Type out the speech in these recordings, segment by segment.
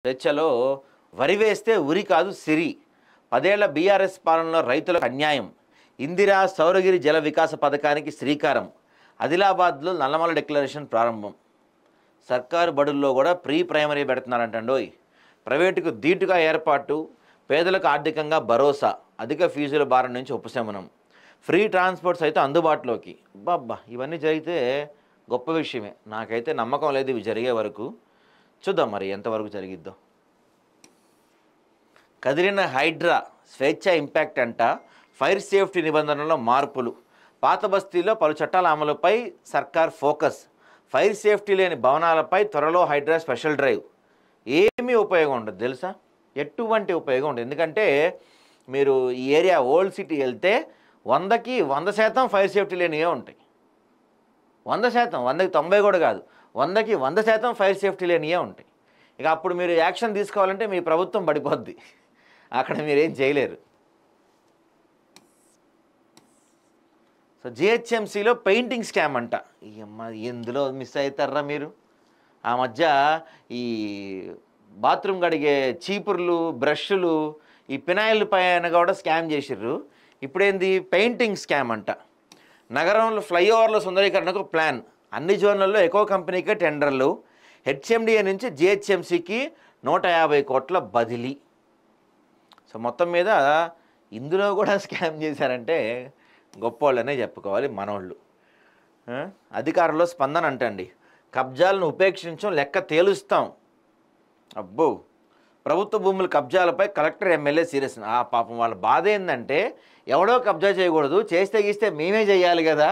చర్చలో వరి వేస్తే ఉరి కాదు సిరి, 10 ఏళ్ల బీఆర్ఎస్ పాలనలో రైతులకు అన్యాయం, ఇందిరా సౌరగిరి జల వికాస పథకానికి శ్రీకారం, ఆదిలాబాద్లో నల్లమల డిక్లరేషన్ ప్రారంభం. సర్కారు బడుల్లో కూడా ప్రీ ప్రైమరీ పెడుతున్నారంటండోయ్. ప్రైవేటుకు ధీటుగా ఏర్పాటు, పేదలకు ఆర్థికంగా భరోసా, అధిక ఫీజుల భారం నుంచి ఉపశమనం, ఫ్రీ ట్రాన్స్పోర్ట్స్ అయితే అందుబాటులోకి. బాబ్బా, ఇవన్నీ జరిగితే గొప్ప విషయమే. నాకైతే నమ్మకం లేదు ఇవి జరిగే వరకు. చూద్దాం మరి ఎంతవరకు జరిగిద్దో. కదిలిన హైడ్రా స్వేచ్ఛ ఇంపాక్ట్ అంట, ఫైర్ సేఫ్టీ నిబంధనల్లో మార్పులు, పాత బస్తీలో పలు చట్టాల అమలుపై సర్కార్ ఫోకస్, ఫైర్ సేఫ్టీ లేని భవనాలపై త్వరలో హైడ్రా స్పెషల్ డ్రైవ్. ఏమీ ఉపయోగం ఉండదు తెలుసా, ఎటువంటి ఉపయోగం ఉండదు. ఎందుకంటే మీరు ఈ ఏరియా ఓల్డ్ సిటీ వెళ్తే 100కి 100% ఫైర్ సేఫ్టీ లేనివే ఉంటాయి. 100%, 100కి 90 కూడా కాదు, 100కి 100% ఫైర్ సేఫ్టీ లేనివే ఉంటాయి. ఇక అప్పుడు మీరు యాక్షన్ తీసుకోవాలంటే మీ ప్రభుత్వం పడిపోద్ది, అక్కడ మీరేం చేయలేరు. సో జిహెచ్ఎంసీలో పెయింటింగ్ స్కామ్ అంట. ఎందులో మిస్ అవుతారా మీరు? ఆ మధ్య ఈ బాత్రూమ్ కడిగే చీపుర్లు, బ్రష్లు, ఈ పినాయిల్ పైన కూడా స్కామ్ చేసిర్రు. ఇప్పుడేంది పెయింటింగ్ స్కామ్ అంట. నగరంలో ఫ్లైఓవర్ల సుందరీకరణకు ప్లాన్, అన్ని జోన్లలో ఎకో కంపెనీకే టెండర్లు, హెచ్ఎండిఏ నుంచి జిహెచ్ఎంసీకి 150 కోట్ల బదిలీ. సో మొత్తం మీద ఇందులో కూడా స్కామ్ చేశారంటే గొప్పవాళ్ళనే చెప్పుకోవాలి మనోళ్ళు. అధికారుల్లో స్పందన అంటండి, కబ్జాలను ఉపేక్షించం, లెక్క తేలుస్తాం. అబ్బో, ప్రభుత్వ భూముల కబ్జాలపై కలెక్టర్, ఎమ్మెల్యే సీరియస్. పాపం వాళ్ళ బాధ ఏంటంటే ఎవడో కబ్జా చేయకూడదు, చేస్తే గీస్తే మేమే చేయాలి కదా,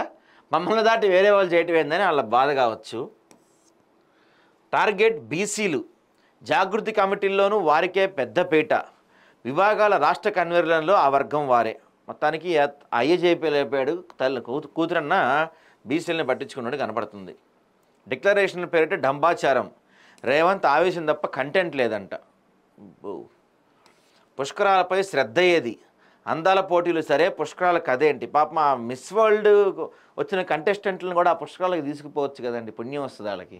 మమ్మల్ని దాటి వేరే వాళ్ళు చేయటం ఏందని వాళ్ళ బాధ కావచ్చు. టార్గెట్ బీసీలు, జాగృతి కమిటీల్లోనూ వారికే పెద్దపీట, విభాగాల రాష్ట్ర కన్వీనర్లలో ఆ వర్గం వారే. మొత్తానికి అయ్యజేపీ లేపాడు, కూతురన్న బీసీలని పట్టించుకున్నట్టు కనపడుతుంది. డిక్లరేషన్ పేరిట డంబాచారం, రేవంత్ ఆవేశం తప్ప కంటెంట్ లేదంట. పుష్కరాలపై శ్రద్ధ ఏది, అందాల పోటీలు సరే, పుష్కరాల కథ ఏంటి? పాపం ఆ మిస్ వరల్డ్ వచ్చిన కంటెస్టెంట్లను కూడా ఆ పుష్కరాలకు తీసుకుపోవచ్చు కదండి, పుణ్యం వస్తుంది వాళ్ళకి.